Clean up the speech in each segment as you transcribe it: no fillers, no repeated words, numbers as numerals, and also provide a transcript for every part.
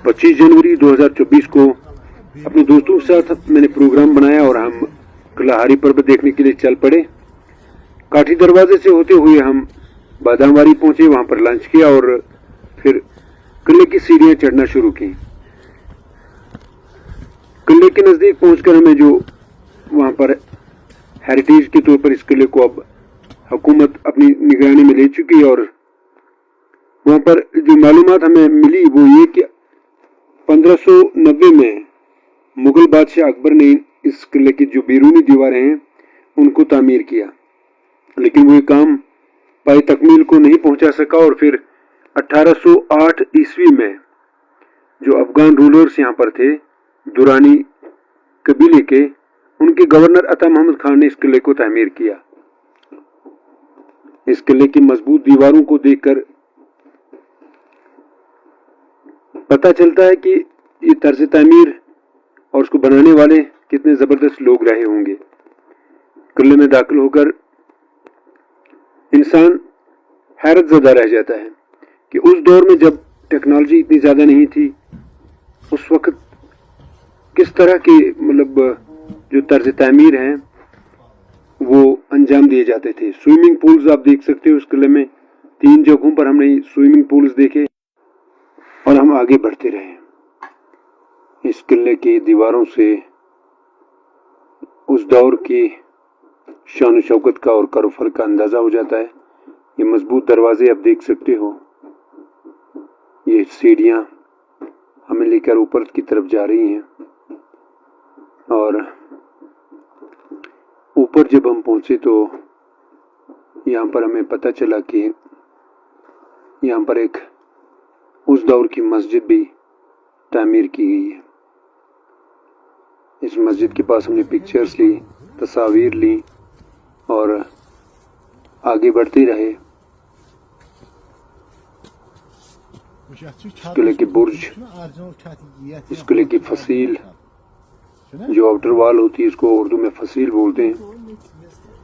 25 जनवरी 2024 को अपने दोस्तों के साथ मैंने प्रोग्राम बनाया और हम कलाहारी पर्वत देखने के लिए चल पड़े। काठी दरवाजे से होते हुए हम बादामवारी पहुंचे, वहां पर लंच किया और फिर किले की सीढ़ियां चढ़ना शुरू की। किले के नजदीक पहुंचकर हमें जो वहां पर हेरिटेज के तौर पर इस किले को अब हुकूमत अपनी निगरानी में ले चुकी है और वहां पर जो मालूमात हमें मिली वो ये कि 1590 में मुगल बादशाह अकबर ने इस किले की जो बैरूनी दीवारें हैं उनको तामीर किया, लेकिन वो ये काम पाए तकमील को नहीं पहुंचा सका और फिर 1808 ईस्वी में जो अफगान रूलर्स यहाँ पर थे, दुरानी कबीले के, उनके गवर्नर अता मोहम्मद खान ने इस किले को तामीर किया। इस किले की मजबूत दीवारों को देखकर पता चलता है कि ये तर्ज तामीर और उसको बनाने वाले कितने जबरदस्त लोग रहे होंगे। किले में दाखिल होकर इंसान हैरत ज़दा रह जाता है कि उस दौर में जब टेक्नोलॉजी इतनी ज्यादा नहीं थी, उस वक्त किस तरह के जो तर्ज तामीर हैं वो अंजाम दिए जाते थे। स्विमिंग पूल्स आप देख सकते हो उस किले में, 3 जगहों पर हमने स्विमिंग पूल्स देखे और हम आगे बढ़ते रहे। इस किले की दीवारों से उस दौर की शान शौकत का और करोफर का अंदाजा हो जाता है। ये मजबूत दरवाजे आप देख सकते हो, ये सीढ़ियां हमें लेकर ऊपर की तरफ जा रही हैं और ऊपर जब हम पहुंचे तो यहाँ पर हमें पता चला कि यहाँ पर एक उस दौर की मस्जिद भी तामीर की गई है। इस मस्जिद के पास हमने पिक्चर्स ली, तस्वीर ली और आगे बढ़ते रहे। इस किले के बुर्ज, इस किले की फसील जो आउटर वॉल होती है, इसको उर्दू में फसील बोलते हैं।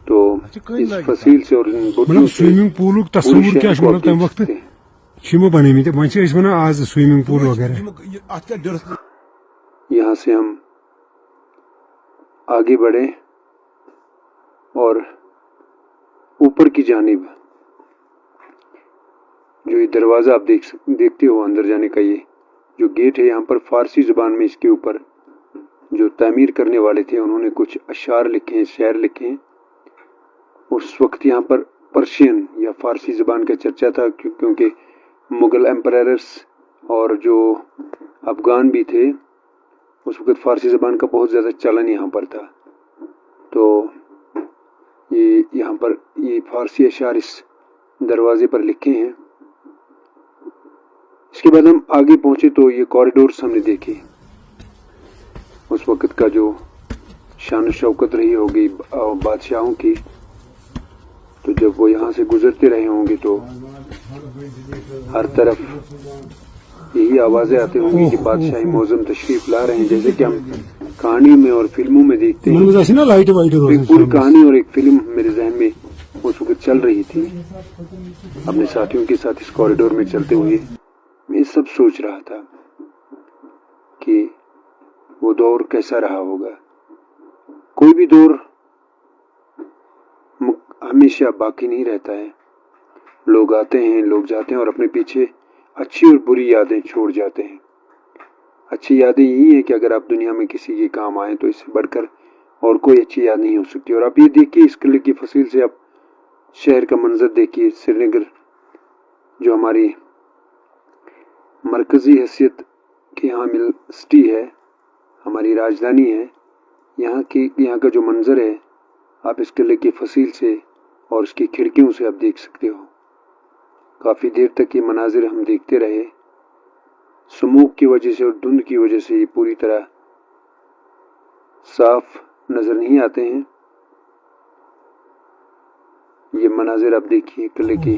तो इस फसील से और इन बुर्जों से स्विमिंग पूल तस्वीर क्या तम वक्त बने वन आज स्विमिंग पूल वगैरह। यहाँ से हम आगे बढ़े और ऊपर की जानिब जो ये दरवाजा आप देखते हो अंदर जाने का, ये जो गेट है, यहाँ पर फारसी जुबान में इसके ऊपर जो तामीर करने वाले थे उन्होंने कुछ अशार लिखे हैं, शेर लिखे हैं। उस वक्त यहाँ पर पर्शियन या फारसी जुबान का चर्चा था, क्योंकि मुगल एम्परर्स और जो अफगान भी थे उस वक्त फारसी जुबान का बहुत ज़्यादा चलन यहाँ पर था। तो ये यहाँ पर ये फारसी अशार इस दरवाजे पर लिखे हैं। इसके बाद हम आगे पहुंचे तो ये कॉरिडोर्स हमने देखे। उस वक्त का जो शान शौकत रही होगी बादशाहों की, तो जब वो यहाँ से गुजरते रहे होंगे तो हर तरफ यही आवाजें आती होंगी कि बादशाही मौजम तशरीफ ला रहे हैं, जैसे कि हम कहानी में और फिल्मों में देखते हैं। एक पूरी कहानी और एक फिल्म मेरे जहन में उस वक्त चल रही थी। अपने साथियों के साथ इस कॉरिडोर में चलते हुए मैं सब सोच रहा था कि वो दौर कैसा रहा होगा। कोई भी दौर हमेशा बाकी नहीं रहता है। लोग आते हैं, लोग जाते हैं और अपने पीछे अच्छी और बुरी यादें छोड़ जाते हैं। अच्छी यादें यही है कि अगर आप दुनिया में किसी के काम आए तो इससे बढ़कर और कोई अच्छी याद नहीं हो सकती। और आप ये देखिए, इस किले की फसील से आप शहर का मंजर देखिए। श्रीनगर जो हमारी मरकजी हैसियत की हामिल सिटी है, हमारी राजधानी है, यहाँ का जो मंजर है आप इस किले की फसील से और उसकी खिड़कियों से आप देख सकते हो। काफ़ी देर तक ये मनाजिर हम देखते रहे। स्मोक की वजह से और धुंध की वजह से ये पूरी तरह साफ नजर नहीं आते हैं। ये मनाजिर आप देखिए किले की,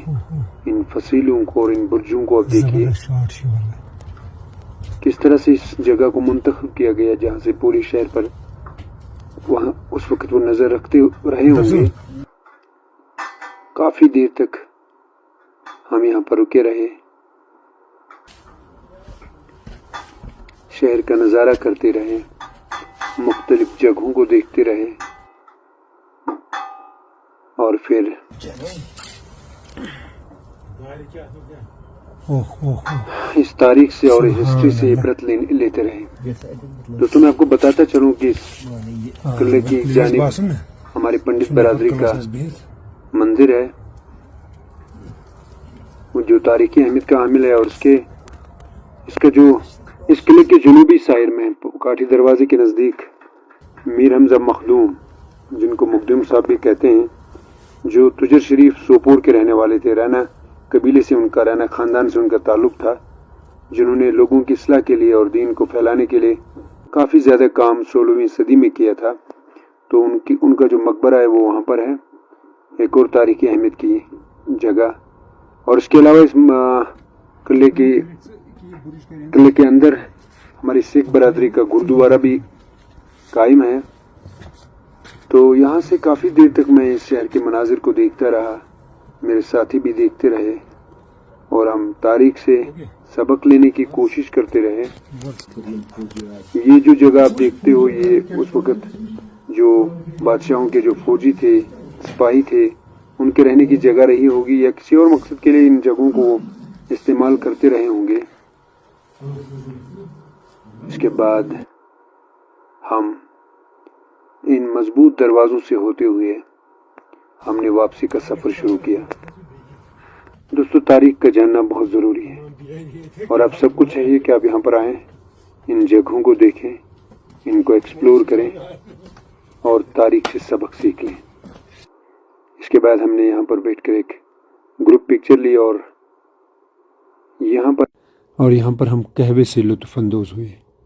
इन फसीलों को और इन बुर्जों को आप देखिए किस तरह से इस जगह को मुंतखब किया गया, जहाँ से पूरी शहर पर वहाँ उस वक्त वो नजर रखते रहे होंगे। काफी देर तक हम यहाँ पर रुके रहे। शहर का नज़ारा करते रहे, मुख्तलिफ जगहों को देखते रहे और फिर इस तारीख से और इस हिस्ट्री से इबरत लेते रहे। दोस्तों मैं आपको बताता चलूं कि इस किले की एक जानिब हमारी पंडित बरादरी का मंदिर है जो तारीखी अहमियत का हामिल है, और इसका जो इस किले के जनूबी साइड में काठी दरवाजे के नज़दीक मीर हमजा मखदूम, जिनको मुकदम साहब भी कहते हैं, जो तुजर शरीफ सोपोर के रहने वाले थे, रैना कबीले से उनका, रैना ख़ानदान से उनका ताल्लुक़ था, जिन्होंने लोगों की इस्लाह के लिए और दीन को फैलाने के लिए काफ़ी ज़्यादा काम 16वीं सदी में किया था। तो उनका जो मकबरा है वो वहाँ पर है, एक और तारीखी अहमियत की जगह। और इसके अलावा इस किले के अंदर हमारी सिख बरादरी का गुरुद्वारा भी कायम है। तो यहाँ से काफ़ी देर तक मैं इस शहर के मनाजिर को देखता रहा, मेरे साथी भी देखते रहे और हम तारीख से सबक लेने की कोशिश करते रहे। ये जो जगह आप देखते हो, ये उस वक़्त जो बादशाहों के जो फौजी थे, सिपाही थे, उनके रहने की जगह रही होगी या किसी और मकसद के लिए इन जगहों को इस्तेमाल करते रहे होंगे। इसके बाद हम इन मजबूत दरवाजों से होते हुए हमने वापसी का सफ़र शुरू किया। दोस्तों तारीख का जानना बहुत ज़रूरी है और आप सबको चाहिए कि आप यहाँ पर आएँ, इन जगहों को देखें, इनको एक्सप्लोर करें और तारीख से सबक सीख लें। इसके बाद हमने यहाँ पर बैठकर एक ग्रुप पिक्चर ली और यहाँ पर हम कहवे से लुत्फ़ अंदोज़ हुए।